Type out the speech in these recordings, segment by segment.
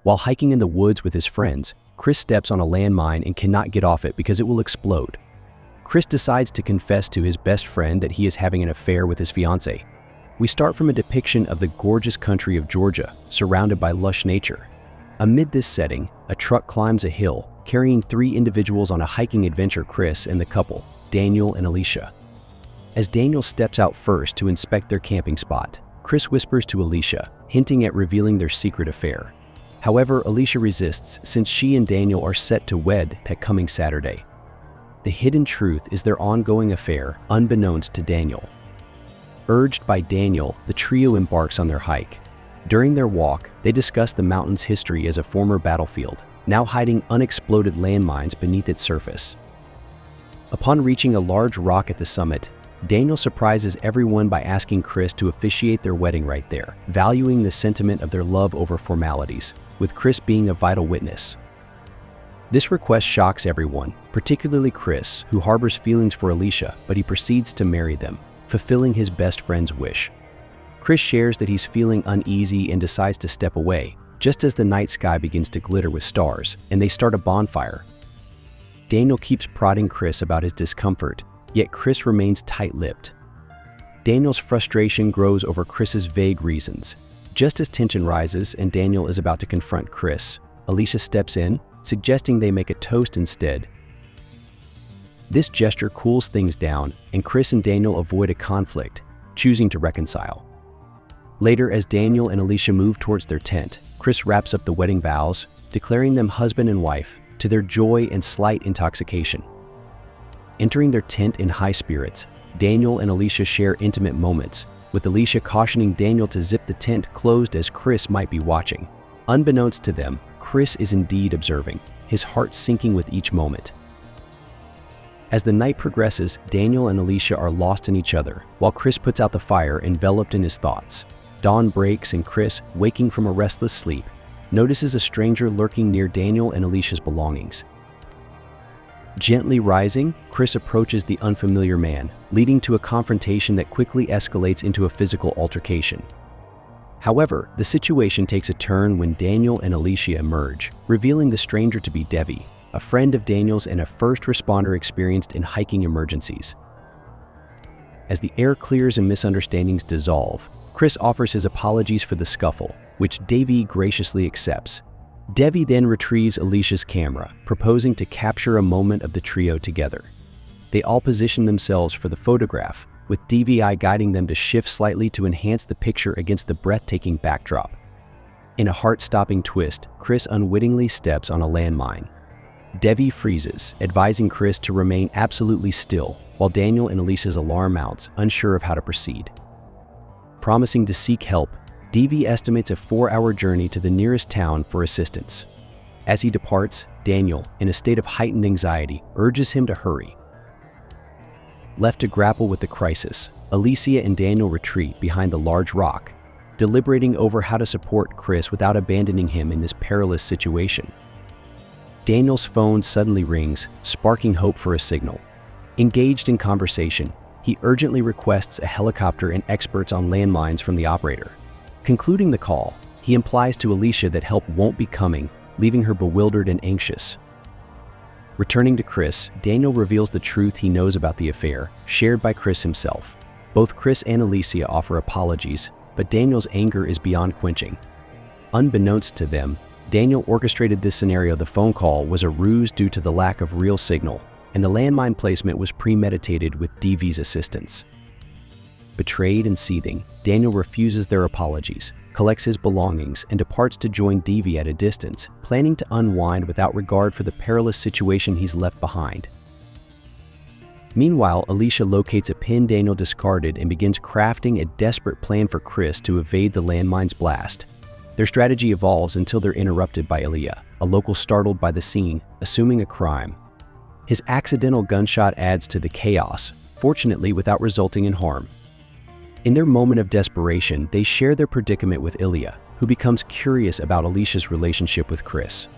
While hiking in the woods with his friends, Chris steps on a landmine and cannot get off it because it will explode. Chris decides to confess to his best friend that he is having an affair with his fiancée. We start from a depiction of the gorgeous country of Georgia, surrounded by lush nature. Amid this setting, a truck climbs a hill, carrying 3 individuals on a hiking adventure: Chris and the couple, Daniel and Alicia. As Daniel steps out first to inspect their camping spot, Chris whispers to Alicia, hinting at revealing their secret affair. However, Alicia resists since she and Daniel are set to wed that coming Saturday. The hidden truth is their ongoing affair, unbeknownst to Daniel. Urged by Daniel, the trio embarks on their hike. During their walk, they discuss the mountain's history as a former battlefield, now hiding unexploded landmines beneath its surface. Upon reaching a large rock at the summit, Daniel surprises everyone by asking Chris to officiate their wedding right there, valuing the sentiment of their love over formalities, with Chris being a vital witness. This request shocks everyone, particularly Chris, who harbors feelings for Alicia, but he proceeds to marry them, fulfilling his best friend's wish. Chris shares that he's feeling uneasy and decides to step away, just as the night sky begins to glitter with stars, and they start a bonfire. Daniel keeps prodding Chris about his discomfort, yet Chris remains tight-lipped. Daniel's frustration grows over Chris's vague reasons. Just as tension rises and Daniel is about to confront Chris, Alicia steps in, suggesting they make a toast instead. This gesture cools things down, and Chris and Daniel avoid a conflict, choosing to reconcile. Later, as Daniel and Alicia move towards their tent, Chris wraps up the wedding vows, declaring them husband and wife, to their joy and slight intoxication. Entering their tent in high spirits, Daniel and Alicia share intimate moments, with Alicia cautioning Daniel to zip the tent closed as Chris might be watching. Unbeknownst to them, Chris is indeed observing, his heart sinking with each moment. As the night progresses, Daniel and Alicia are lost in each other, while Chris puts out the fire, enveloped in his thoughts. Dawn breaks and Chris, waking from a restless sleep, notices a stranger lurking near Daniel and Alicia's belongings. Gently rising, Chris approaches the unfamiliar man, leading to a confrontation that quickly escalates into a physical altercation. However, the situation takes a turn when Daniel and Alicia emerge, revealing the stranger to be Devi, a friend of Daniel's and a first responder experienced in hiking emergencies. As the air clears and misunderstandings dissolve, Chris offers his apologies for the scuffle, which Devi graciously accepts. Devi then retrieves Alicia's camera, proposing to capture a moment of the trio together. They all position themselves for the photograph, with Devi guiding them to shift slightly to enhance the picture against the breathtaking backdrop. In a heart-stopping twist, Chris unwittingly steps on a landmine. Devi freezes, advising Chris to remain absolutely still, while Daniel and Alicia's alarm mounts, unsure of how to proceed. Promising to seek help, Devi estimates a 4-hour journey to the nearest town for assistance. As he departs, Daniel, in a state of heightened anxiety, urges him to hurry. Left to grapple with the crisis, Alicia and Daniel retreat behind the large rock, deliberating over how to support Chris without abandoning him in this perilous situation. Daniel's phone suddenly rings, sparking hope for a signal. Engaged in conversation, he urgently requests a helicopter and experts on landmines from the operator. Concluding the call, he implies to Alicia that help won't be coming, leaving her bewildered and anxious. Returning to Chris, Daniel reveals the truth he knows about the affair, shared by Chris himself. Both Chris and Alicia offer apologies, but Daniel's anger is beyond quenching. Unbeknownst to them, Daniel orchestrated this scenario. The phone call was a ruse due to the lack of real signal, and the landmine placement was premeditated with Devi's assistance. Betrayed and seething, Daniel refuses their apologies, collects his belongings, and departs to join Devi at a distance, planning to unwind without regard for the perilous situation he's left behind. Meanwhile, Alicia locates a pin Daniel discarded and begins crafting a desperate plan for Chris to evade the landmine's blast. Their strategy evolves until they're interrupted by Ilya, a local startled by the scene, assuming a crime. His accidental gunshot adds to the chaos, fortunately without resulting in harm. In their moment of desperation, they share their predicament with Ilya, who becomes curious about Alicia's relationship with Chris.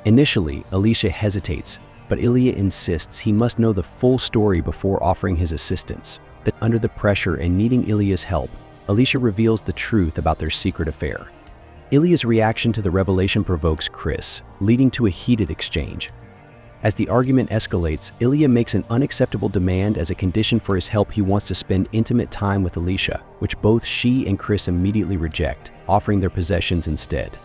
Initially, Alicia hesitates, but Ilya insists he must know the full story before offering his assistance. But under the pressure and needing Ilya's help, Alicia reveals the truth about their secret affair. Ilya's reaction to the revelation provokes Chris, leading to a heated exchange. As the argument escalates, Ilya makes an unacceptable demand. As a condition for his help, he wants to spend intimate time with Alicia, which both she and Chris immediately reject, offering their possessions instead.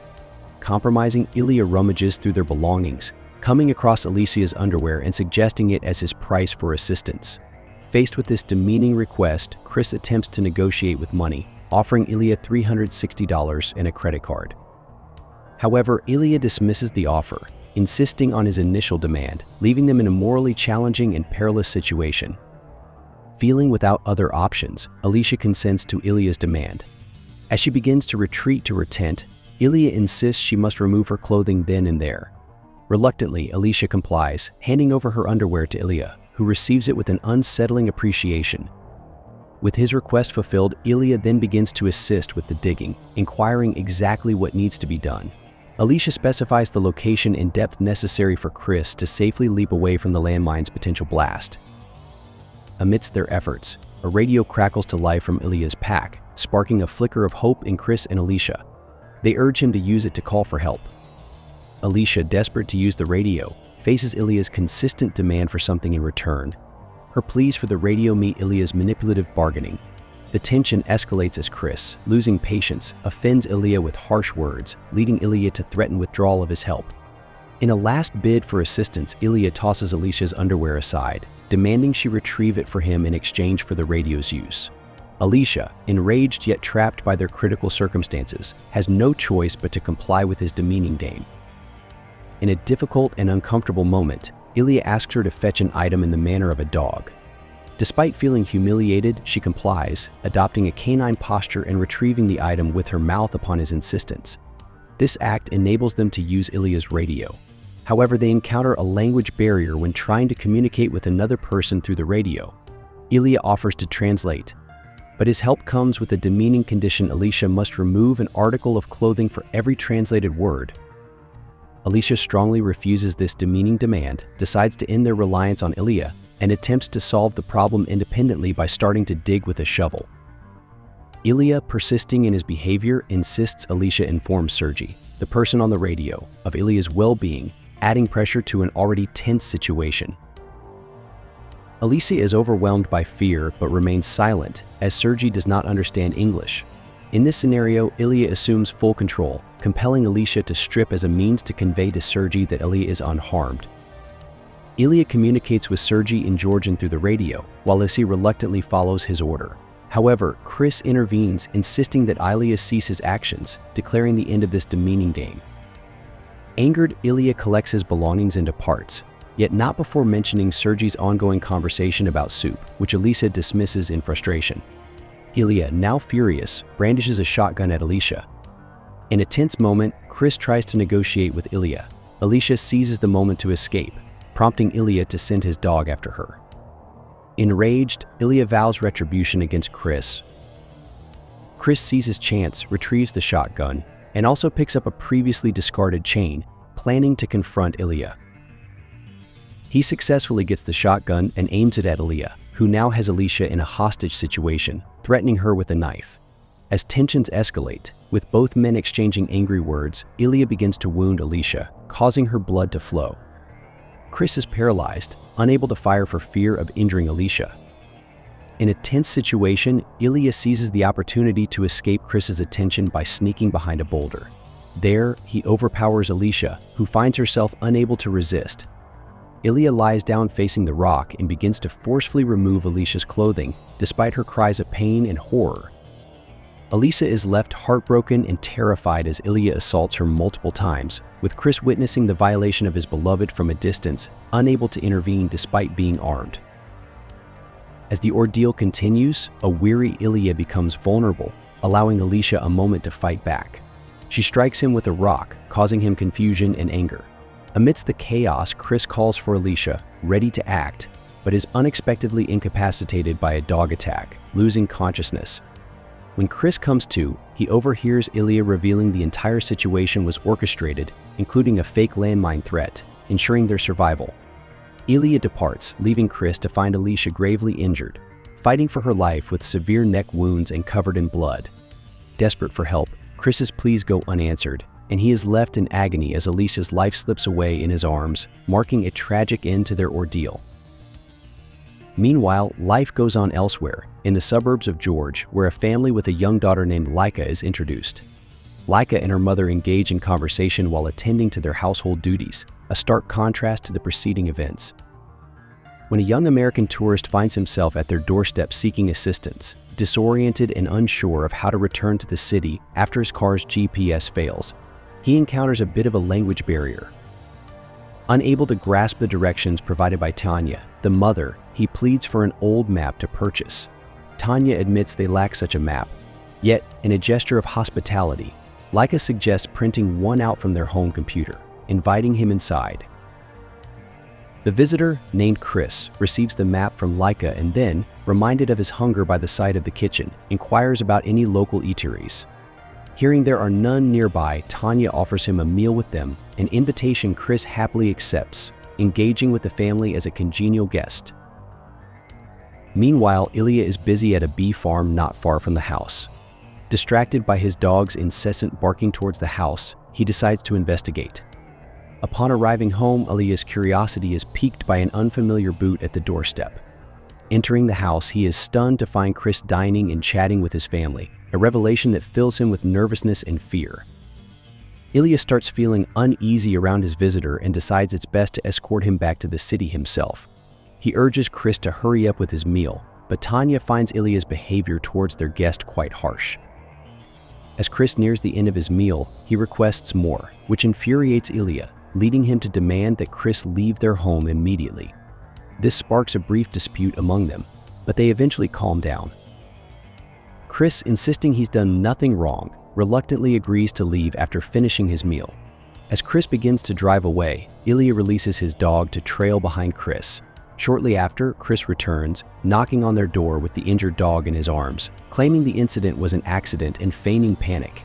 Compromising, Ilya rummages through their belongings, coming across Alicia's underwear and suggesting it as his price for assistance. Faced with this demeaning request, Chris attempts to negotiate with money, offering Ilya $360 and a credit card. However, Ilya dismisses the offer, insisting on his initial demand, leaving them in a morally challenging and perilous situation. Feeling without other options, Alicia consents to Ilya's demand. As she begins to retreat to her tent, Ilya insists she must remove her clothing then and there. Reluctantly, Alicia complies, handing over her underwear to Ilya, who receives it with an unsettling appreciation. With his request fulfilled, Ilya then begins to assist with the digging, inquiring exactly what needs to be done. Alicia specifies the location and depth necessary for Chris to safely leap away from the landmine's potential blast. Amidst their efforts, a radio crackles to life from Ilya's pack, sparking a flicker of hope in Chris and Alicia. They urge him to use it to call for help. Alicia, desperate to use the radio, faces Ilya's consistent demand for something in return. Her pleas for the radio meet Ilya's manipulative bargaining. The tension escalates as Chris, losing patience, offends Ilya with harsh words, leading Ilya to threaten withdrawal of his help. In a last bid for assistance, Ilya tosses Alicia's underwear aside, demanding she retrieve it for him in exchange for the radio's use. Alicia, enraged yet trapped by their critical circumstances, has no choice but to comply with his demeaning dame. In a difficult and uncomfortable moment, Ilya asks her to fetch an item in the manner of a dog. Despite feeling humiliated, she complies, adopting a canine posture and retrieving the item with her mouth upon his insistence. This act enables them to use Ilya's radio. However, they encounter a language barrier when trying to communicate with another person through the radio. Ilya offers to translate, but his help comes with a demeaning condition: Alicia must remove an article of clothing for every translated word. Alicia strongly refuses this demeaning demand, decides to end their reliance on Ilya, and attempts to solve the problem independently by starting to dig with a shovel. Ilya, persisting in his behavior, insists Alicia inform Sergei, the person on the radio, of Ilya's well-being, adding pressure to an already tense situation. Alicia is overwhelmed by fear but remains silent, as Sergei does not understand English. In this scenario, Ilya assumes full control, compelling Alicia to strip as a means to convey to Sergei that Ilya is unharmed. Ilya communicates with Sergei in Georgian through the radio, while Alicia reluctantly follows his order. However, Chris intervenes, insisting that Ilya cease his actions, declaring the end of this demeaning game. Angered, Ilya collects his belongings and departs, yet not before mentioning Sergei's ongoing conversation about soup, which Alicia dismisses in frustration. Ilya, now furious, brandishes a shotgun at Alicia. In a tense moment, Chris tries to negotiate with Ilya. Alicia seizes the moment to escape, prompting Ilya to send his dog after her. Enraged, Ilya vows retribution against Chris. Chris sees his chance, retrieves the shotgun, and also picks up a previously discarded chain, planning to confront Ilya. He successfully gets the shotgun and aims it at Ilya, who now has Alicia in a hostage situation, threatening her with a knife. As tensions escalate, with both men exchanging angry words, Ilya begins to wound Alicia, causing her blood to flow. Chris is paralyzed, unable to fire for fear of injuring Alicia. In a tense situation, Ilya seizes the opportunity to escape Chris's attention by sneaking behind a boulder. There, he overpowers Alicia, who finds herself unable to resist. Ilya lies down facing the rock and begins to forcefully remove Alicia's clothing, despite her cries of pain and horror. Alicia is left heartbroken and terrified as Ilya assaults her multiple times, with Chris witnessing the violation of his beloved from a distance, unable to intervene despite being armed. As the ordeal continues, a weary Ilya becomes vulnerable, allowing Alicia a moment to fight back. She strikes him with a rock, causing him confusion and anger. Amidst the chaos, Chris calls for Alicia, ready to act, but is unexpectedly incapacitated by a dog attack, losing consciousness. When Chris comes to, he overhears Ilya revealing the entire situation was orchestrated, including a fake landmine threat, ensuring their survival. Ilya departs, leaving Chris to find Alicia gravely injured, fighting for her life with severe neck wounds and covered in blood. Desperate for help, Chris's pleas go unanswered, and he is left in agony as Alicia's life slips away in his arms, marking a tragic end to their ordeal. Meanwhile, life goes on elsewhere, in the suburbs of George, where a family with a young daughter named Laika is introduced. Laika and her mother engage in conversation while attending to their household duties, a stark contrast to the preceding events. When a young American tourist finds himself at their doorstep seeking assistance, disoriented and unsure of how to return to the city after his car's GPS fails, he encounters a bit of a language barrier. Unable to grasp the directions provided by Tanya, the mother, he pleads for an old map to purchase. Tanya admits they lack such a map, yet, in a gesture of hospitality, Laika suggests printing one out from their home computer, inviting him inside. The visitor, named Chris, receives the map from Laika and then, reminded of his hunger by the side of the kitchen, inquires about any local eateries. Hearing there are none nearby, Tanya offers him a meal with them, an invitation Chris happily accepts, engaging with the family as a congenial guest. Meanwhile, Ilya is busy at a bee farm not far from the house. Distracted by his dog's incessant barking towards the house, he decides to investigate. Upon arriving home, Ilya's curiosity is piqued by an unfamiliar boot at the doorstep. Entering the house, he is stunned to find Chris dining and chatting with his family, a revelation that fills him with nervousness and fear. Ilya starts feeling uneasy around his visitor and decides it's best to escort him back to the city himself. He urges Chris to hurry up with his meal, but Tanya finds Ilya's behavior towards their guest quite harsh. As Chris nears the end of his meal, he requests more, which infuriates Ilya, leading him to demand that Chris leave their home immediately. This sparks a brief dispute among them, but they eventually calm down. Chris, insisting he's done nothing wrong, reluctantly agrees to leave after finishing his meal. As Chris begins to drive away, Ilya releases his dog to trail behind Chris. Shortly after, Chris returns, knocking on their door with the injured dog in his arms, claiming the incident was an accident and feigning panic.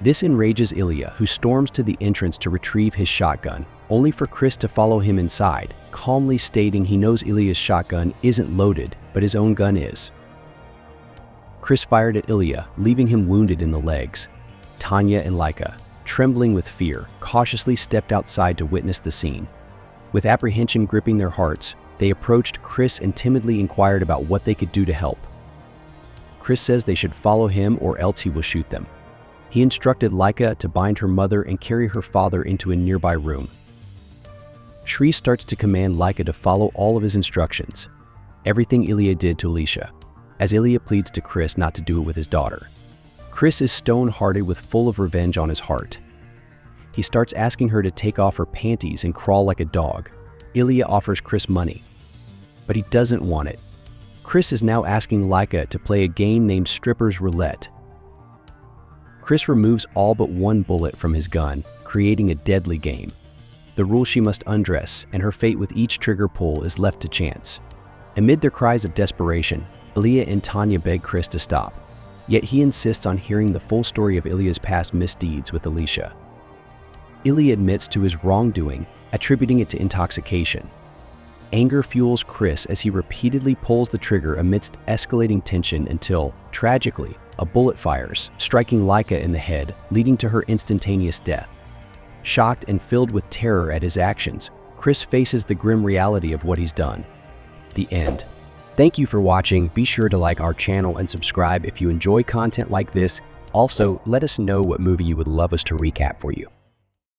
This enrages Ilya, who storms to the entrance to retrieve his shotgun, only for Chris to follow him inside, calmly stating he knows Ilya's shotgun isn't loaded, but his own gun is. Chris fired at Ilya, leaving him wounded in the legs. Tanya and Laika, trembling with fear, cautiously stepped outside to witness the scene. With apprehension gripping their hearts, they approached Chris and timidly inquired about what they could do to help. Chris says they should follow him or else he will shoot them. He instructed Laika to bind her mother and carry her father into a nearby room. Shri starts to command Laika to follow all of his instructions, everything Ilya did to Alicia, as Ilya pleads to Chris not to do it with his daughter. Chris is stone-hearted with full of revenge on his heart. He starts asking her to take off her panties and crawl like a dog. Ilya offers Chris money, but he doesn't want it. Chris is now asking Laika to play a game named Stripper's Roulette. Chris removes all but one bullet from his gun, creating a deadly game. The rule she must undress, and her fate with each trigger pull is left to chance. Amid their cries of desperation, Ilya and Tanya beg Chris to stop, yet he insists on hearing the full story of Ilya's past misdeeds with Alicia. Ilya admits to his wrongdoing, attributing it to intoxication. Anger fuels Chris as he repeatedly pulls the trigger amidst escalating tension until, tragically, a bullet fires, striking Laika in the head, leading to her instantaneous death. Shocked and filled with terror at his actions, Chris faces the grim reality of what he's done. The end. Thank you for watching. Be sure to like our channel and subscribe if you enjoy content like this. Also, let us know what movie you would love us to recap for you.